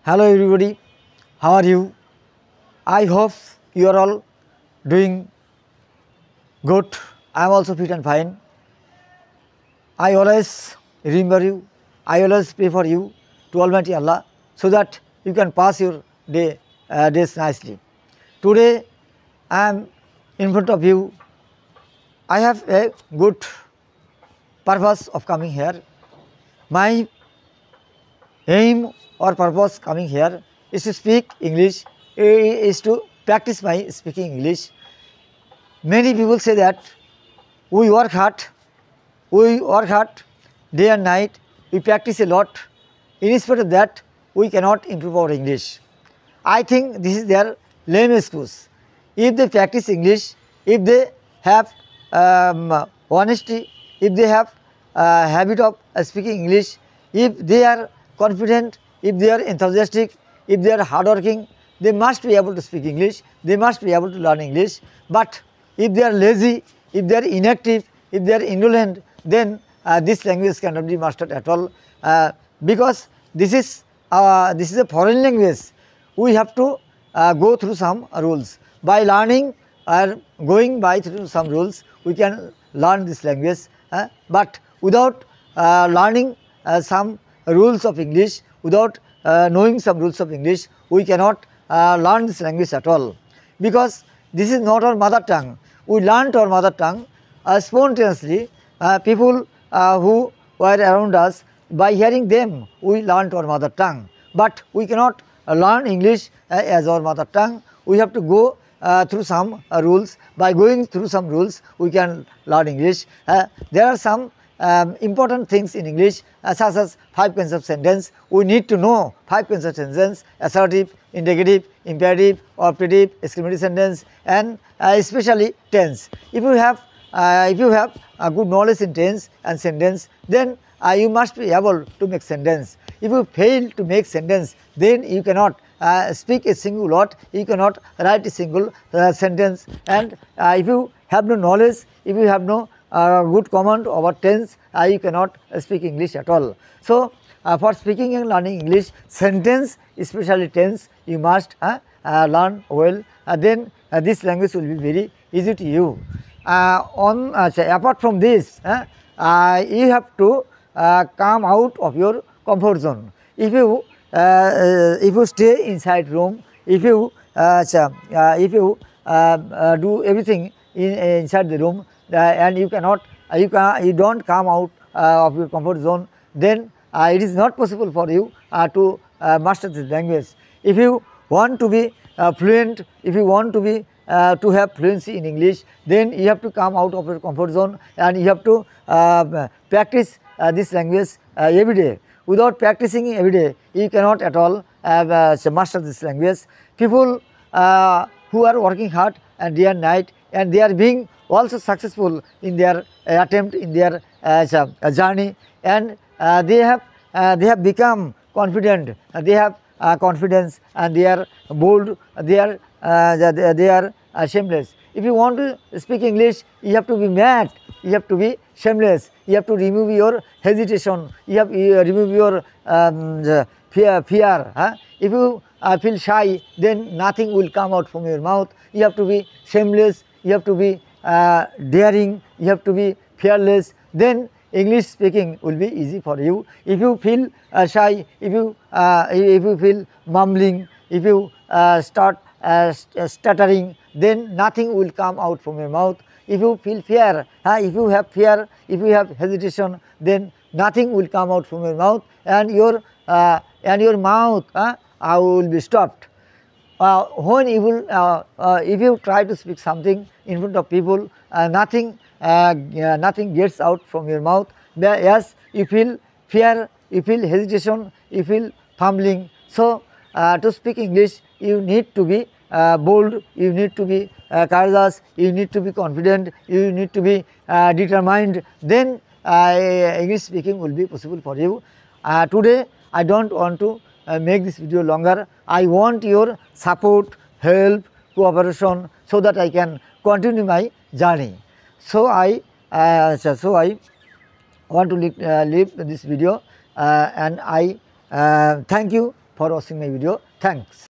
Hello everybody, how are you? I hope you are all doing good. I am also fit and fine. I always remember you, I always pray for you to Almighty Allah so that you can pass your days nicely. Today I am in front of you. I have a good purpose of coming here. My aim or purpose coming here is to speak English, is to practice my speaking English. Many people say that we work hard day and night, we practice a lot. In spite of that, we cannot improve our English. I think this is their lame excuse. If they practice English, if they have honesty, if they have habit of speaking English, if they are confident, if they are enthusiastic, if they are hardworking, they must be able to speak English, they must be able to learn English. But if they are lazy, if they are inactive, if they are indolent, then this language cannot be mastered at all, because this is a foreign language. We have to go through some rules. By learning or going by through some rules, we can learn this language. But without learning some rules of English, without knowing some rules of English, we cannot learn this language at all, because this is not our mother tongue. We learnt our mother tongue spontaneously. People who were around us, by hearing them, we learnt our mother tongue. But we cannot learn English as our mother tongue. We have to go through some rules. By going through some rules, we can learn English. There are some important things in English, such as 5 kinds of sentence. We need to know 5 kinds of sentence: assertive, indicative, imperative, operative, exclamatory sentence, and especially tense. If you have a good knowledge in tense and sentence, then you must be able to make sentence. If you fail to make sentence, then you cannot speak a single word, you cannot write a single sentence. And if you have no knowledge, if you have no good command over tense, you cannot speak English at all. So, for speaking and learning English, sentence, especially tense, you must learn well. Then this language will be very easy to you. Apart from this, you have to come out of your comfort zone. If you stay inside room, if you do everything inside the room, and you don't come out of your comfort zone, then it is not possible for you to master this language. If you want to be fluent, if you want to be to have fluency in English, then you have to come out of your comfort zone and you have to practice this language every day. Without practicing every day, you cannot at all master this language. People who are working hard and day and night, and they are being also successful in their attempt, in their journey, and they have become confident, they have confidence, and they are bold, they are shameless. If you want to speak English, you have to be mad, you have to be shameless, you have to remove your hesitation, you have to remove your fear. If you feel shy, then nothing will come out from your mouth. You have to be shameless, you have to be daring, you have to be fearless, then English speaking will be easy for you. If you feel shy, if you feel mumbling, if you start stuttering, then nothing will come out from your mouth. If you feel fear, if you have fear, if you have hesitation, then nothing will come out from your mouth, and your mouth will be stopped. When you will, if you try to speak something in front of people, nothing gets out from your mouth. Yes, you feel fear, you feel hesitation, you feel fumbling. So, to speak English, you need to be bold, you need to be courageous, you need to be confident, you need to be determined. Then English speaking will be possible for you. Today, I don't want to make this video longer. I want your support, help, cooperation, so that I can continue my journey. So I want to leave this video, and I thank you for watching my video. Thanks.